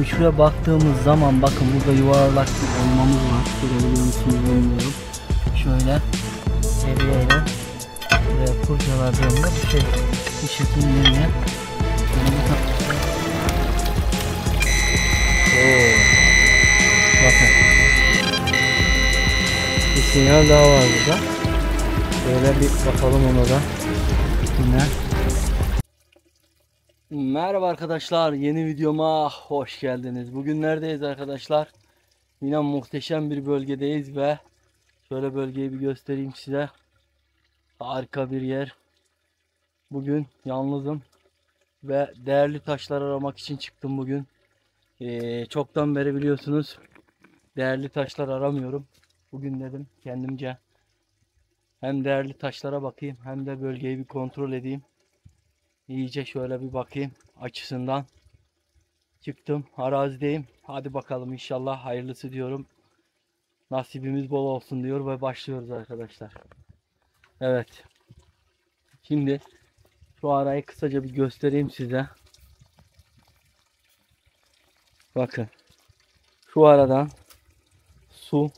şuraya baktığımız zaman bakın burada yuvarlak bir elmamız var. Görebiliyor musunuz bilmiyorum. Şöyle seriyeyle buraya kurcaladığımda bu şekilleniyor. Bakın. Bir sinyal daha var burada. Şöyle bir bakalım ona da. Yine. Merhaba arkadaşlar, yeni videoma hoş geldiniz. Bugün neredeyiz arkadaşlar? Yine muhteşem bir bölgedeyiz ve şöyle bölgeyi bir göstereyim size. Harika bir yer. Bugün yalnızım ve değerli taşlar aramak için çıktım bugün. Çoktan beri biliyorsunuz değerli taşlar aramıyorum. Bugün dedim kendimce hem değerli taşlara bakayım hem de bölgeyi bir kontrol edeyim. İyice şöyle bir bakayım açısından. Çıktım, arazideyim. Hadi bakalım, inşallah hayırlısı diyorum. Nasibimiz bol olsun diyor ve başlıyoruz arkadaşlar. Evet. Şimdi şu arayı kısaca bir göstereyim size. Bakın. Şu aradan su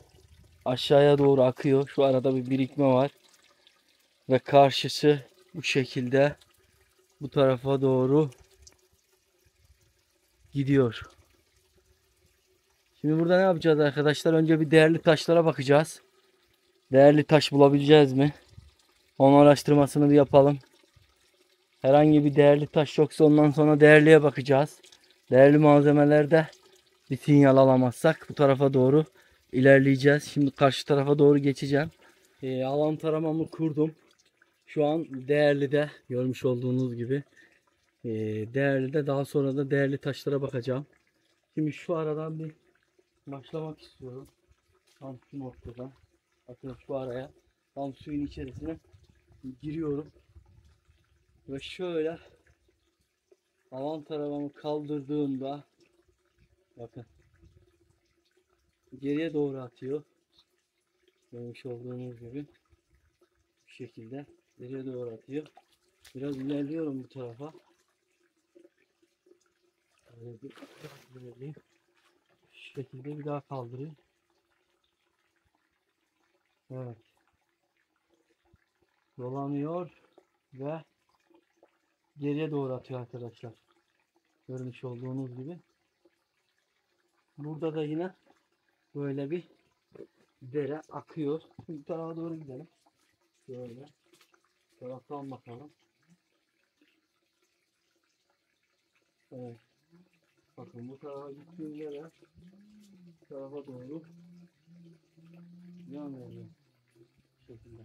aşağıya doğru akıyor. Şu arada bir birikme var. Ve karşısı bu şekilde bu tarafa doğru gidiyor. Şimdi burada ne yapacağız arkadaşlar? Önce bir değerli taşlara bakacağız. Değerli taş bulabileceğiz mi? Onun araştırmasını bir yapalım. Herhangi bir değerli taş yoksa ondan sonra değerliye bakacağız. Değerli malzemelerde bir sinyal alamazsak bu tarafa doğru ilerleyeceğiz. Şimdi karşı tarafa doğru geçeceğim. Alan taramamı kurdum. Şu an değerli de görmüş olduğunuz gibi. Değerli de daha sonra da değerli taşlara bakacağım. Şimdi şu aradan bir başlamak istiyorum. Tam şu noktadan. Bakın şu araya. Tam suyun içerisine giriyorum. Ve şöyle alan taramamı kaldırdığımda bakın geriye doğru atıyor. Görmüş olduğunuz gibi bu şekilde geriye doğru atıyor. Biraz ilerliyorum bu tarafa. Böyle şu şekilde bir daha kaldırayım. Evet. Dolanıyor ve geriye doğru atıyor arkadaşlar. Görmüş olduğunuz gibi. Burada da yine böyle bir dere akıyor. Bu tarafa doğru gidelim. Şöyle. Taraftan bakalım. Evet. Bakın bu tarafa gittiğimde de bu tarafa doğru yön veriyor. Bu şekilde.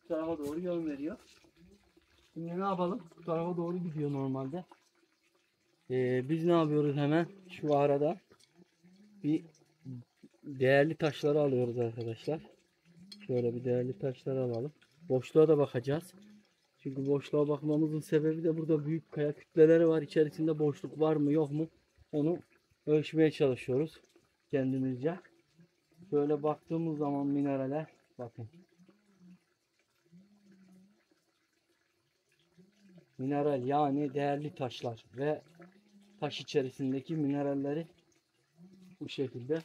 Bu tarafa doğru yön veriyor. Şimdi ne yapalım? Bu tarafa doğru gidiyor normalde. Biz ne yapıyoruz hemen? Şu arada bir değerli taşları alıyoruz arkadaşlar. Şöyle bir değerli taşları alalım. Boşluğa da bakacağız. Çünkü boşluğa bakmamızın sebebi de burada büyük kaya kütleleri var. İçerisinde boşluk var mı yok mu? Onu ölçmeye çalışıyoruz kendimizce. Şöyle baktığımız zaman mineraller bakın. Mineral yani değerli taşlar ve taş içerisindeki mineralleri bu şekilde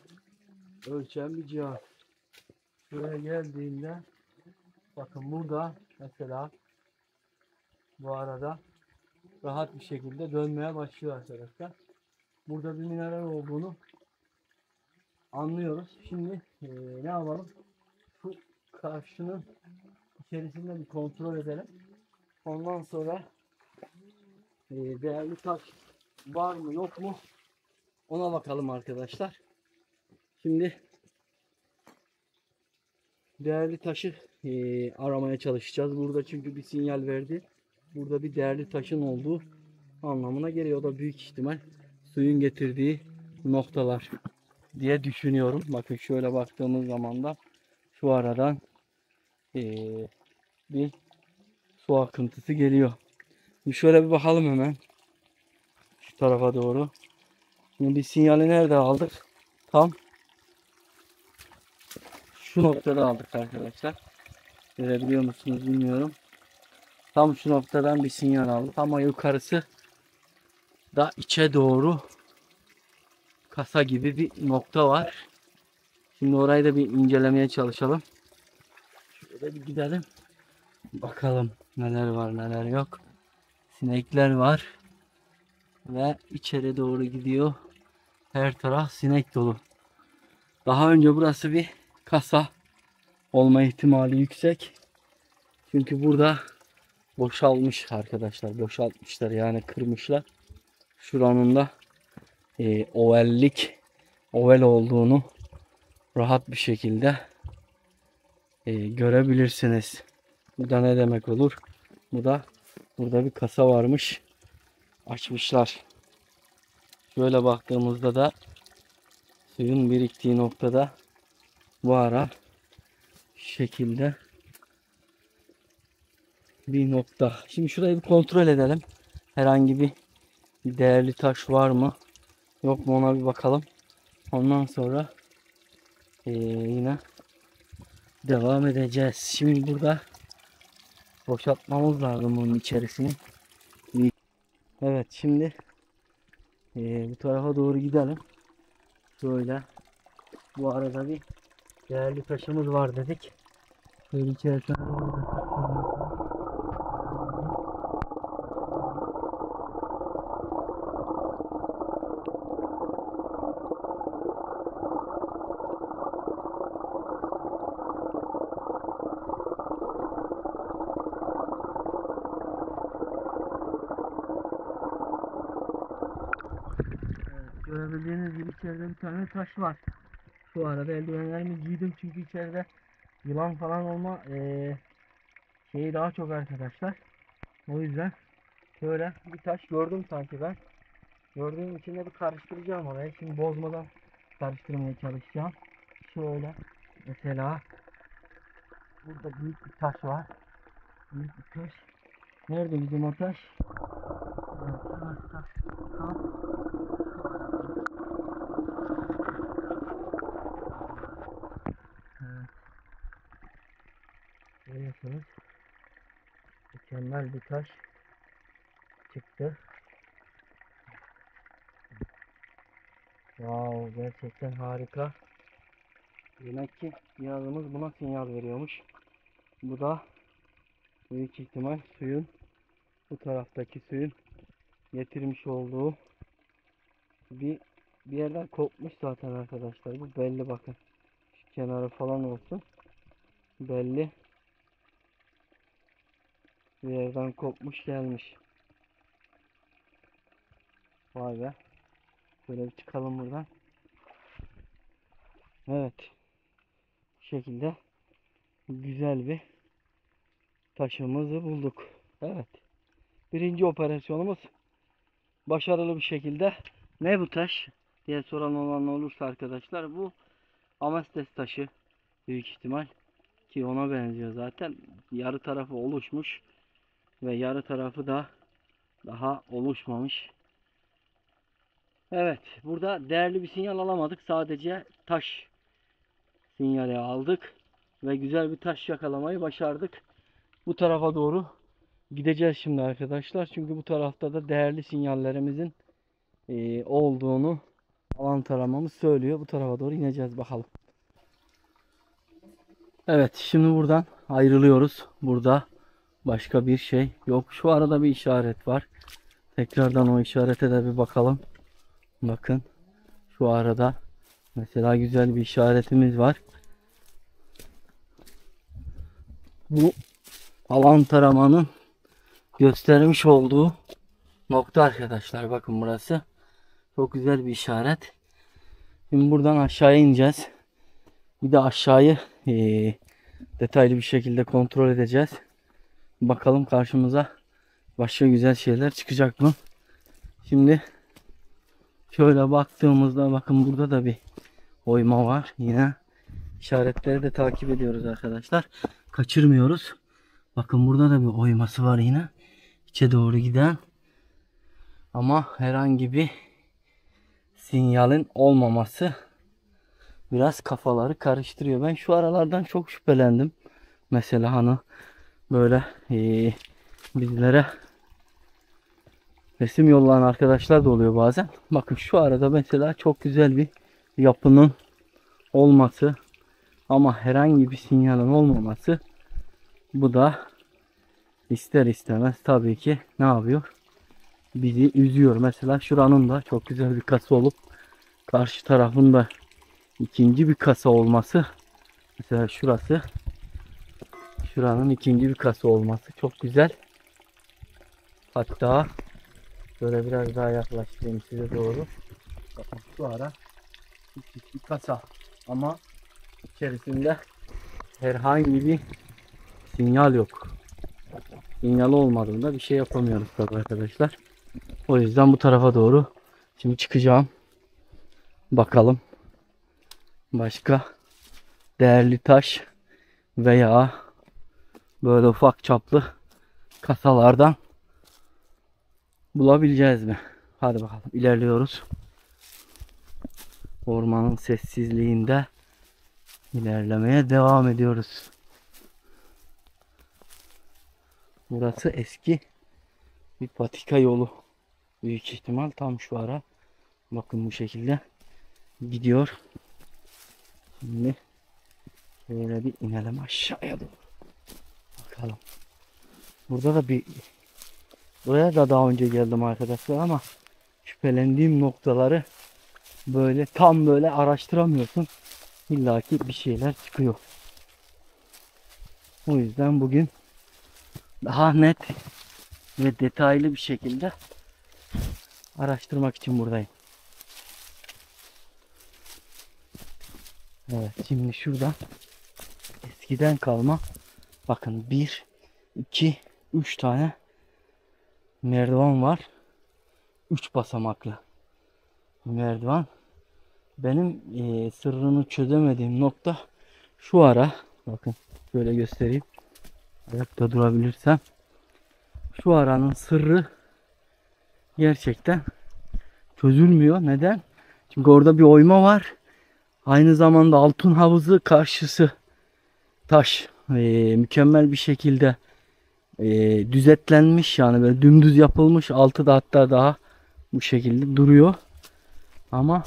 ölçen bir cihaz. Buraya geldiğinde bakın burada mesela bu arada rahat bir şekilde dönmeye başlıyor arkadaşlar. Burada bir mineral olduğunu anlıyoruz. Şimdi ne yapalım? Şu karşının içerisinde bir kontrol edelim. Ondan sonra değerli taş var mı yok mu ona bakalım arkadaşlar. Şimdi değerli taşı aramaya çalışacağız. Burada çünkü bir sinyal verdi. Burada bir değerli taşın olduğu anlamına geliyor. O da büyük ihtimal suyun getirdiği noktalar diye düşünüyorum. Bakın şöyle baktığımız zaman da şu aradan bir su akıntısı geliyor. Şimdi şöyle bir bakalım hemen şu tarafa doğru. Şimdi bir sinyali nerede aldık? Tam şu noktada aldık arkadaşlar. Görebiliyor musunuz bilmiyorum. Tam şu noktadan bir sinyal aldık ama yukarısı da içe doğru kasa gibi bir nokta var. Şimdi orayı da bir incelemeye çalışalım. Şöyle bir gidelim. Bakalım neler var neler yok. Sinekler var. Ve içeri doğru gidiyor. Her taraf sinek dolu. Daha önce burası bir kasa olma ihtimali yüksek. Çünkü burada boşalmış arkadaşlar. Boşaltmışlar yani kırmışlar. Şuranın da oval olduğunu rahat bir şekilde görebilirsiniz. Bu da ne demek olur? Bu da burada bir kasa varmış. Açmışlar. Şöyle baktığımızda da suyun biriktiği noktada bu ara şekilde bir nokta. Şimdi şurayı bir kontrol edelim. Herhangi bir değerli taş var mı? Yok mu ona bir bakalım. Ondan sonra yine devam edeceğiz. Şimdi burada boşaltmamız lazım bunun içerisini. Evet şimdi bu tarafa doğru gidelim. Şöyle bu arada bir değerli taşımız var dedik. Şöyle içerisine görebildiğiniz gibi içeride bir tane taş var. Şu arada eldivenlerimi giydim çünkü içeride yılan falan olma şeyi daha çok arkadaşlar. O yüzden şöyle bir taş gördüm sanki ben. Gördüğüm için de bir karıştıracağım orayı. Şimdi bozmadan karıştırmaya çalışacağım. Şöyle mesela burada büyük bir taş var. Büyük bir taş. Nerede bizim o taş? Evet, taş. Tam evet. Görüyorsunuz. Mükemmel bir taş çıktı. Wow, gerçekten harika. Demek ki cihazımız buna sinyal veriyormuş. Bu da büyük ihtimal suyun, bu taraftaki suyun getirmiş olduğu bir yerden kopmuş zaten arkadaşlar. Bu belli, bakın. Şu kenarı falan olsun. Belli. Bir yerden kopmuş gelmiş. Vay be. Şöyle bir çıkalım buradan. Evet. Bu şekilde güzel bir taşımızı bulduk. Evet. Birinci operasyonumuz başarılı bir şekilde. Ne bu taş diye soran olan olursa arkadaşlar, bu ametist taşı büyük ihtimal, ki ona benziyor zaten. Yarı tarafı oluşmuş ve yarı tarafı da daha oluşmamış. Evet, burada değerli bir sinyal alamadık. Sadece taş sinyali aldık ve güzel bir taş yakalamayı başardık. Bu tarafa doğru gideceğiz şimdi arkadaşlar. Çünkü bu tarafta da değerli sinyallerimizin olduğunu alan taramamız söylüyor. Bu tarafa doğru ineceğiz bakalım. Evet, şimdi buradan ayrılıyoruz. Burada başka bir şey yok. Şu arada bir işaret var. Tekrardan o işarete de bir bakalım. Bakın şu arada mesela güzel bir işaretimiz var. Bu alan taramanın göstermiş olduğu nokta arkadaşlar. Bakın burası. Çok güzel bir işaret. Şimdi buradan aşağıya ineceğiz. Bir de aşağıyı detaylı bir şekilde kontrol edeceğiz. Bakalım karşımıza başka güzel şeyler çıkacak mı? Şimdi şöyle baktığımızda bakın burada da bir oyma var. Yine işaretleri de takip ediyoruz arkadaşlar. Kaçırmıyoruz. Bakın burada da bir oyması var yine. İçe doğru giden. Ama herhangi bir sinyalin olmaması biraz kafaları karıştırıyor. Ben şu aralardan çok şüphelendim. Mesela hani böyle bizlere resim yollayan arkadaşlar da oluyor bazen. Bakın şu arada mesela çok güzel bir yapının olması ama herhangi bir sinyalin olmaması, bu da ister istemez tabii ki ne yapıyor? Bizi üzüyor. Mesela şuranın da çok güzel bir kasa olup karşı tarafında ikinci bir kasa olması, mesela şuranın ikinci bir kasa olması çok güzel. Hatta şöyle biraz daha yaklaştırayım size doğru. Bakın şu ara küçük bir kasa ama içerisinde herhangi bir sinyal yok. Sinyal olmadığında bir şey yapamıyoruz tabii arkadaşlar. O yüzden bu tarafa doğru şimdi çıkacağım. Bakalım başka değerli taş veya böyle ufak çaplı kasalardan bulabileceğiz mi? Hadi bakalım, ilerliyoruz. Ormanın sessizliğinde ilerlemeye devam ediyoruz. Burası eski bir patika yolu. Büyük ihtimal tam şu ara. Bakın bu şekilde gidiyor. Şimdi şöyle bir inelim aşağıya doğru. Bakalım. Burada da buraya da daha önce geldim arkadaşlar ama şüphelendiğim noktaları böyle tam böyle araştıramıyorsun. İlla ki bir şeyler çıkıyor. O yüzden bugün daha net ve detaylı bir şekilde araştırmak için buradayım. Evet, şimdi şurada eskiden kalma, bakın 1, 2, 3 tane merdiven var. 3 basamaklı merdiven. Benim sırrını çözemediğim nokta şu ara. Bakın şöyle göstereyim. Ayakta durabilirsem. Şu aranın sırrı gerçekten çözülmüyor. Neden? Çünkü orada bir oyma var. Aynı zamanda altın havuzu karşısı taş. Mükemmel bir şekilde düzetlenmiş, yani böyle dümdüz yapılmış. Altı da hatta daha bu şekilde duruyor. Ama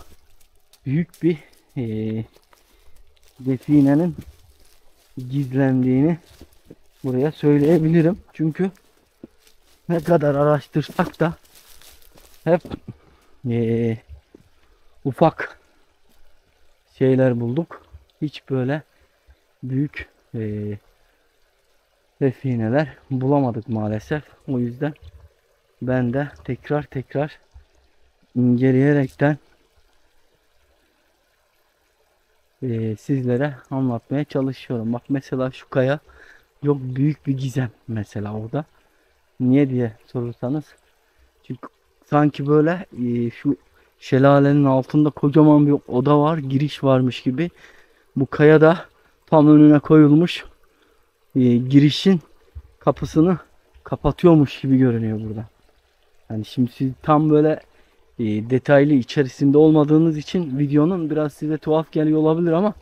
büyük bir definenin gizlendiğini buraya söyleyebilirim. Çünkü ne kadar araştırsak da hep ufak şeyler bulduk. Hiç böyle büyük defineler bulamadık maalesef. O yüzden ben de tekrar inceleyerekten sizlere anlatmaya çalışıyorum. Bak mesela şu kaya çok büyük bir gizem mesela orada. Niye diye sorursanız, çünkü sanki böyle şu şelalenin altında kocaman bir oda var, giriş varmış gibi. Bu kaya da tam önüne koyulmuş, girişin kapısını kapatıyormuş gibi görünüyor burada. Yani şimdi siz tam böyle detaylı içerisinde olmadığınız için videonun biraz size tuhaf geliyor olabilir ama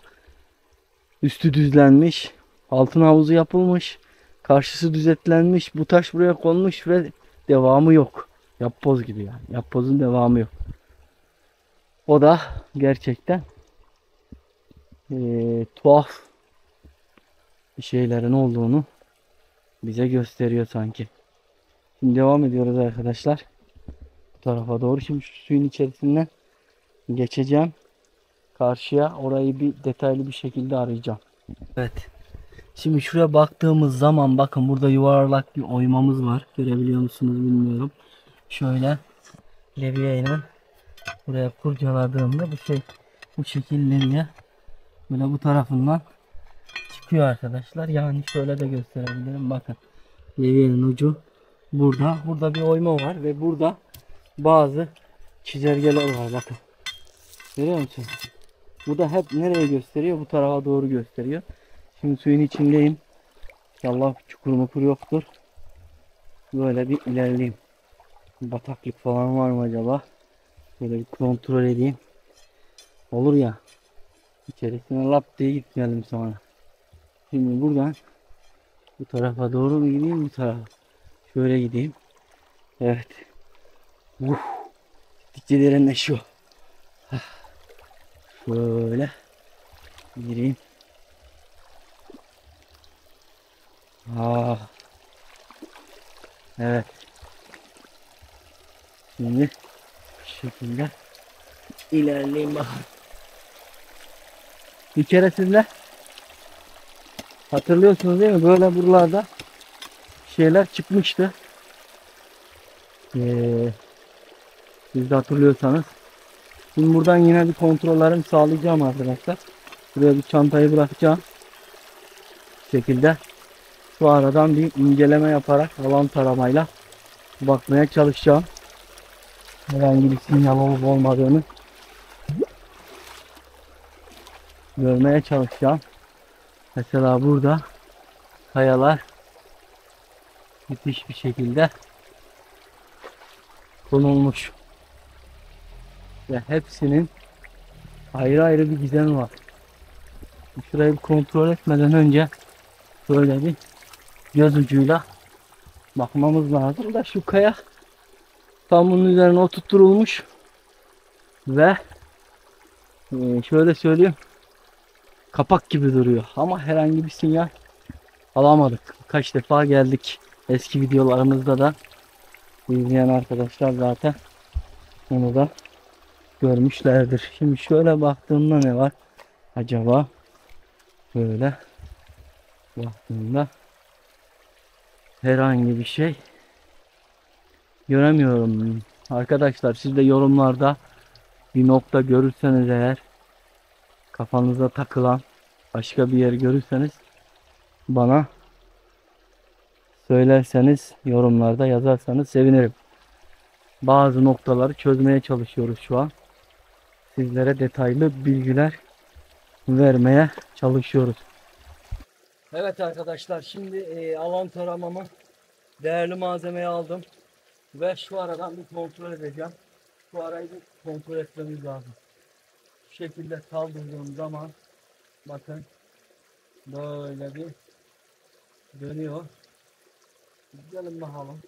üstü düzlenmiş, altın havuzu yapılmış, karşısı düzetlenmiş, bu taş buraya konmuş ve devamı yok. Yapboz gibi yani. Yapbozun devamı yok. O da gerçekten tuhaf bir şeylerin olduğunu bize gösteriyor sanki. Şimdi devam ediyoruz arkadaşlar. Bu tarafa doğru. Şimdi şu suyun içerisinden geçeceğim. Karşıya, orayı bir detaylı bir şekilde arayacağım. Evet. Şimdi şuraya baktığımız zaman bakın burada yuvarlak bir oymamız var. Görebiliyor musunuz bilmiyorum. Şöyle levyeyle buraya kurcaladığımda bu şekil levye böyle bu tarafından çıkıyor arkadaşlar. Yani şöyle de gösterebilirim. Bakın levyenin ucu burada. Burada bir oyma var ve burada bazı çizelgeler var. Bakın. Görüyor musunuz? Bu da hep nereye gösteriyor? Bu tarafa doğru gösteriyor. Şimdi suyun içindeyim. İnşallah çukur mukur yoktur. Böyle bir ilerleyeyim. Bataklık falan var mı acaba? Böyle bir kontrol edeyim. Olur ya. İçerisine lap diye gitmeyelim sonra. Şimdi buradan bu tarafa doğru mu gideyim, bu tarafa? Şöyle gideyim. Evet. Gittikçe derinleşiyor. Şöyle gireyim. Evet. Şimdi şu şekilde ilerleyeyim bakalım. Bir keresinde hatırlıyorsunuz değil mi? Böyle buralarda şeyler çıkmıştı. Siz de hatırlıyorsanız. Şimdi buradan yine bir kontrollerimi sağlayacağım arkadaşlar. Buraya bir çantayı bırakacağım. Bu şekilde. Şu aradan bir inceleme yaparak alan taramayla bakmaya çalışacağım. Herhangi bir sinyal olup olmadığını görmeye çalışacağım. Mesela burada kayalar müthiş bir şekilde konulmuş. Ve hepsinin ayrı ayrı bir gizemi var. Şurayı bir kontrol etmeden önce böyle bir göz ucuyla bakmamız lazım da şu kaya tam bunun üzerine oturtulmuş ve şöyle söyleyeyim, kapak gibi duruyor ama herhangi bir sinyal alamadık. Kaç defa geldik. Eski videolarımızda da izleyen arkadaşlar zaten onu da görmüşlerdir. Şimdi şöyle baktığımda ne var acaba? Böyle baktığımda herhangi bir şey göremiyorum. Arkadaşlar siz de yorumlarda bir nokta görürseniz eğer, kafanıza takılan başka bir yer görürseniz bana söylerseniz, yorumlarda yazarsanız sevinirim. Bazı noktaları çözmeye çalışıyoruz şu an. Sizlere detaylı bilgiler vermeye çalışıyoruz. Evet arkadaşlar, şimdi alan taramamı, değerli malzemeyi aldım ve şu aradan bir kontrol edeceğim. Şu arayı bir kontrol etmemiz lazım. Bu şekilde kaldırdığım zaman bakın böyle bir dönüyor. Gidelim bakalım.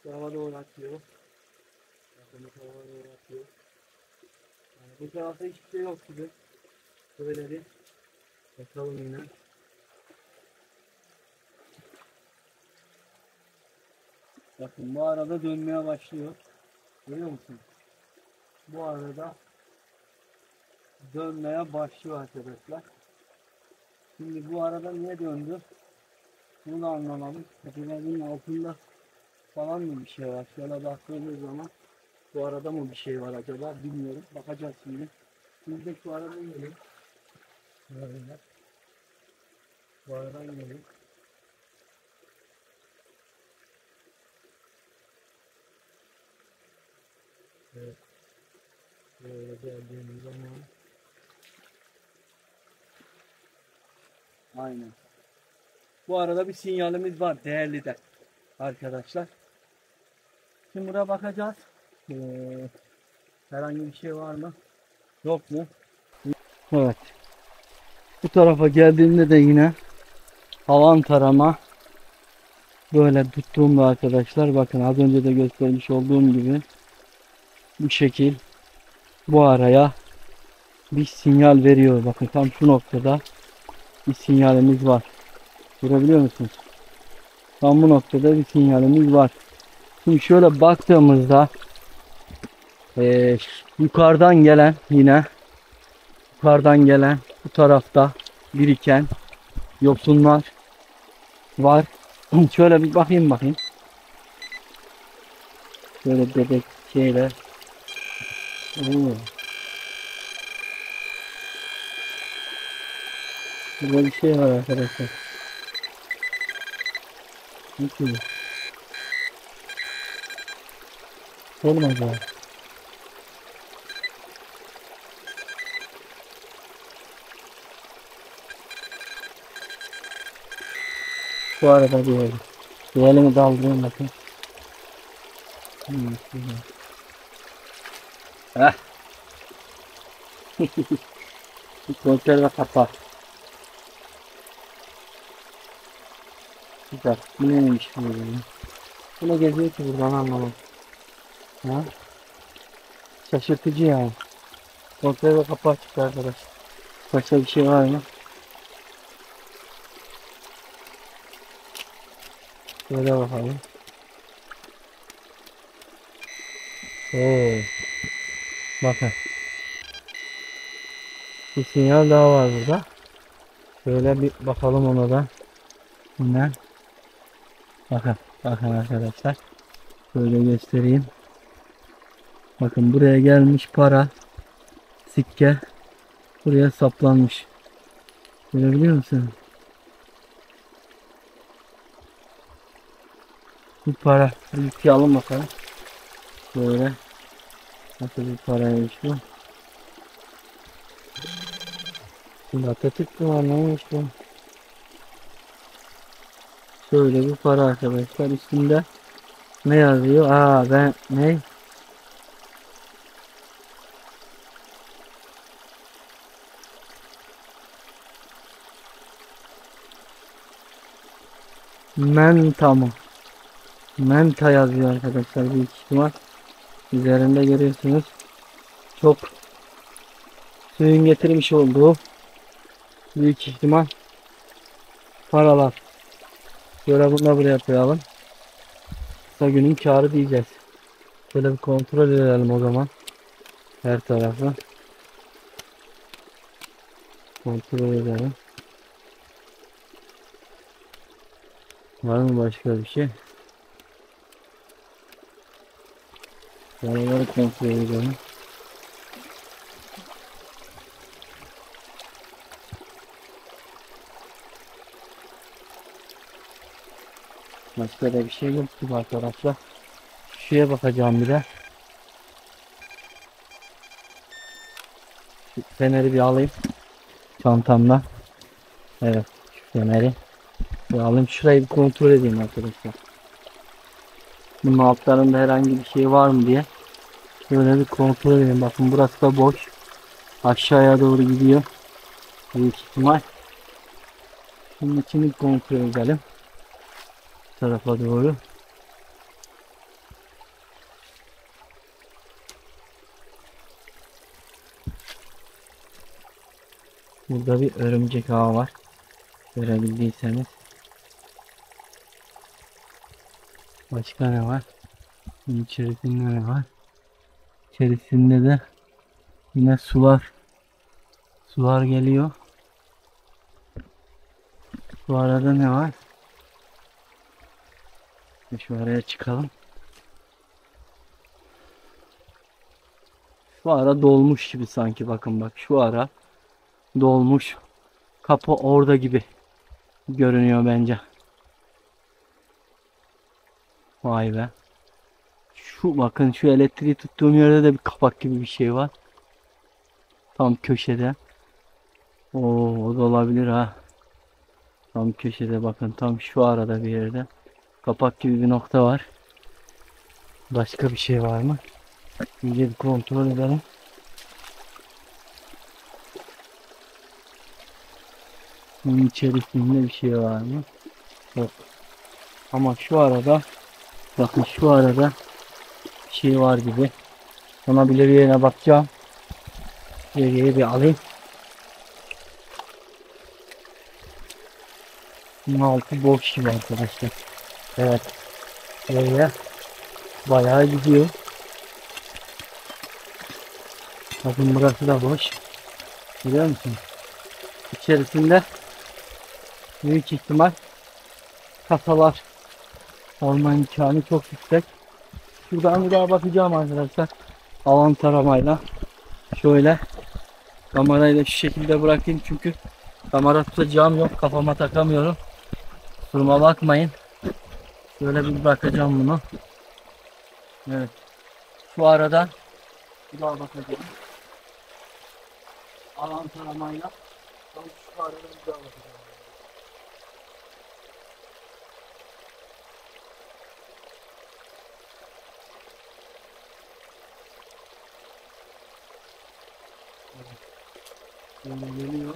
Tarafa doğru atıyor. Bakın tarafa doğru atıyor. Yani bu tarafta hiçbir şey yok gibi. Böyle bir bakalım yine. Bakın bu arada dönmeye başlıyor. Görüyor musun? Bu arada dönmeye başlıyor arkadaşlar. Şimdi bu arada niye döndü? Bunu da anlamadım. Acaba bunun altında falan mı bir şey var? Şöyle baktığımız zaman bu arada mı bir şey var acaba bilmiyorum. Bakacağız şimdi. Biz de şu aradan inelim. Böyle. Bu aradan inelim. Evet. Böyle geldiğimiz zaman aynen. Bu arada bir sinyalimiz var değerli de arkadaşlar. Şimdi buraya bakacağız. Herhangi bir şey var mı? Yok mu? Evet. Bu tarafa geldiğimde de yine havan tarama böyle tuttuğumda arkadaşlar, bakın az önce de göstermiş olduğum gibi bu şekil bu araya bir sinyal veriyor. Bakın tam şu noktada bir sinyalimiz var. Görebiliyor musunuz? Tam bu noktada bir sinyalimiz var. Şimdi şöyle baktığımızda yukarıdan gelen, yine yukarıdan gelen bu tarafta biriken yosunlar var. Şöyle bir bakayım. Şöyle bebek şeyler. Oo. Burada bir şey var arkadaşlar. Ne ki bu? Olmaz ya. Bu arada bir elimi daldırayım bakın. Heh. Bir konserve kapağı. Güzel. Bu neymiş böyle? Bu ne geziyor ki buradan anlamadım. Ha? Şaşırtıcı yani. Kontrol ve kapağı çıktı arkadaş. Başka bir şey var mı? Şöyle bakalım. Oo, bakın. Bir sinyal daha var burada. Şöyle bir bakalım ona da. Bu ne? Bakın. Bakın arkadaşlar. Şöyle göstereyim. Bakın buraya gelmiş para. Sikke. Buraya saplanmış. Görebiliyor musun? Bu para. Bir yıkayalım bakalım. Böyle. Nasıl bir paraymış bu? Şimdi Atatürk mü var neymiş bu? Şöyle bir para arkadaşlar. Üstünde ne yazıyor? Aa ben ne? Menta mı? Menta yazıyor arkadaşlar büyük ihtimal. Üzerinde görüyorsunuz. Çok suyun getirmiş olduğu büyük ihtimal paralar. Şöyle bunu da buraya koyalım. Kısa günün kârı diyeceğiz. Şöyle bir kontrol edelim o zaman. Her tarafı. Kontrol edelim. Var mı başka bir şey? Paraları kontrol edelim. Başka da bir şey yok gibi arkadaşlar. Şuraya bakacağım bir de. Şu feneri bir alayım. Çantamda. Evet. Şu feneri. Bir alayım. Şurayı bir kontrol edeyim arkadaşlar. Bunun altlarında herhangi bir şey var mı diye. Şöyle bir kontrol edeyim. Bakın burası da boş. Aşağıya doğru gidiyor. Büyük ihtimal. Şunun içini kontrol edelim. Bu tarafa doğru. Burada bir örümcek ağı var. Görebildiyseniz. Başka ne var? Bunun içerisinde ne var? İçerisinde de yine sular. Sular geliyor. Bu arada ne var? Şu araya çıkalım. Şu ara dolmuş gibi sanki, bakın bak şu ara dolmuş. Kapı orada gibi görünüyor bence. Vay be. Şu bakın şu elektriği tuttuğum yerde de bir kapak gibi bir şey var. Tam köşede. Oo, o da olabilir ha. Tam köşede bakın, tam şu arada bir yerde. Kapak gibi bir nokta var. Başka bir şey var mı? İyice bir kontrol edelim. Bunun içerisinde bir şey var mı? Yok. Ama şu arada, bakın şu arada bir şey var gibi. Ona bile bir yerine bakacağım. Geriye bir alayım. Bunun altı boş gibi arkadaşlar. Evet. Geriye bayağı gidiyor. Bakın burası da boş. Görüyor musun? İçerisinde büyük ihtimal kasalar olma imkanı çok yüksek. Şuradan bir daha bakacağım arkadaşlar. Alan taramayla. Şöyle kamerayı da şu şekilde bırakayım çünkü kamera tutacağım yok. Kafama takamıyorum. Kusuruma bakmayın. Şöyle bir bakacağım bunu. Evet. Şu arada bir daha bakacağım. Alan taramayla. Şu arada bir daha bakacağım. Böyle geliyor.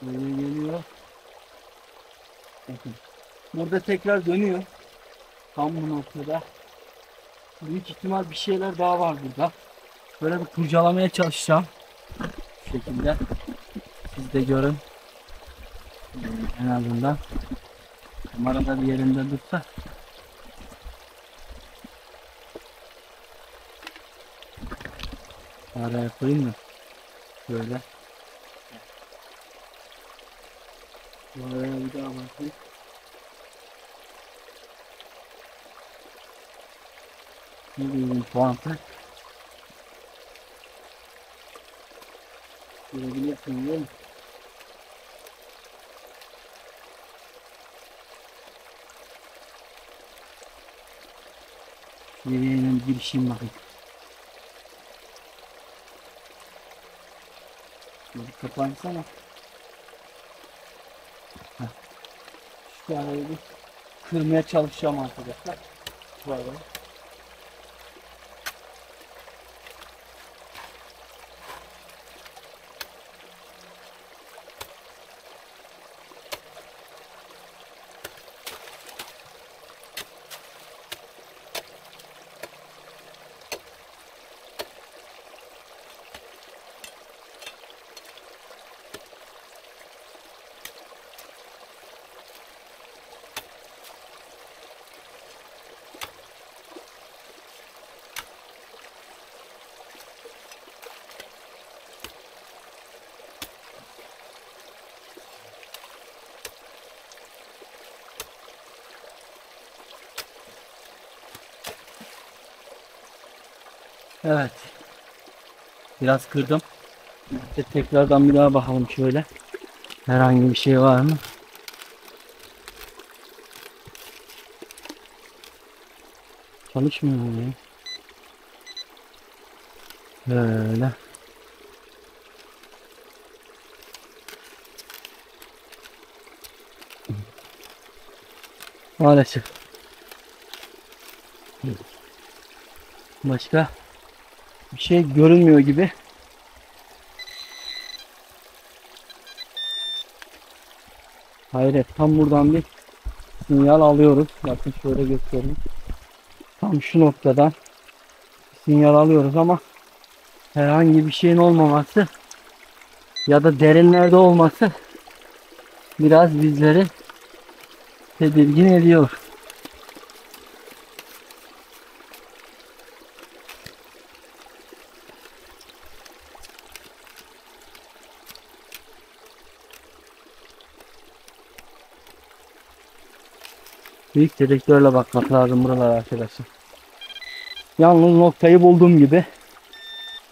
Böyle geliyor. Bakın. Burada tekrar dönüyor. Tam bu noktada. Büyük ihtimal bir şeyler daha var burada. Böyle bir kurcalamaya çalışacağım. Bu şekilde. Siz de görün. En azından. Kamerada bir yerinde dursa. Araya koyayım mı? Böyle. Buraya bir daha bakayım. Ne diyeyim puantı? Görebiliyorsun değil mi? Nereye girişeyim bakayım. Şöyle kapansana. Heh. Şu arayı bir kırmaya çalışacağım arkadaşlar. Böyle. Evet. Biraz kırdım. İşte tekrardan bir daha bakalım şöyle. Herhangi bir şey var mı? Çalışmıyor mu ya? Böyle. Maalesef. Başka bir şey görünmüyor gibi. Hayret, tam buradan bir sinyal alıyoruz. Bakın şöyle göstereyim. Tam şu noktadan sinyal alıyoruz ama herhangi bir şeyin olmaması ya da derinlerde olması biraz bizleri tedirgin ediyor. Büyük dedektörle bakmak lazım buralara arkadaşlar. Yalnız noktayı bulduğum gibi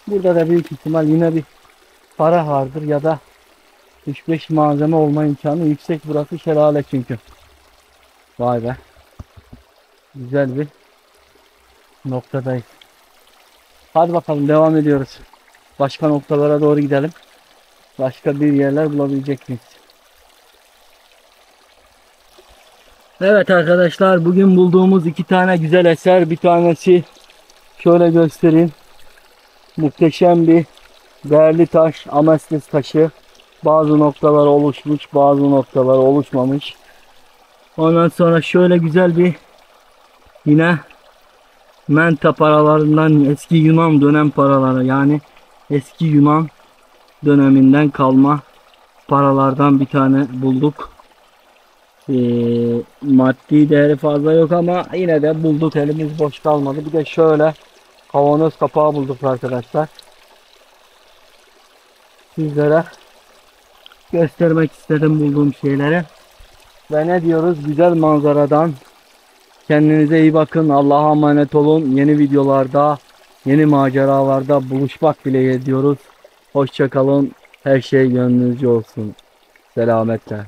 burada da büyük ihtimal yine bir para vardır ya da 3-5 malzeme olma imkanı yüksek, burası şelale çünkü. Vay be. Güzel bir noktadayız. Hadi bakalım devam ediyoruz. Başka noktalara doğru gidelim. Başka bir yerler bulabilecek miyiz? Evet arkadaşlar, bugün bulduğumuz iki tane güzel eser. Bir tanesi şöyle göstereyim. Muhteşem bir değerli taş, ametist taşı. Bazı noktalar oluşmuş, bazı noktalar oluşmamış. Ondan sonra şöyle güzel bir yine menta paralarından, eski Yunan dönem paraları, yani eski Yunan döneminden kalma paralardan bir tane bulduk. Maddi değeri fazla yok ama yine de bulduk, elimiz boş kalmadı. Bir de şöyle kavanoz kapağı bulduk arkadaşlar. Sizlere göstermek istedim bulduğum şeyleri. Ve ne diyoruz? Güzel manzaradan kendinize iyi bakın. Allah'a emanet olun. Yeni videolarda, yeni maceralarda buluşmak dileğiyle diyoruz. Hoşça kalın. Her şey gönlünüzce olsun. Selametle.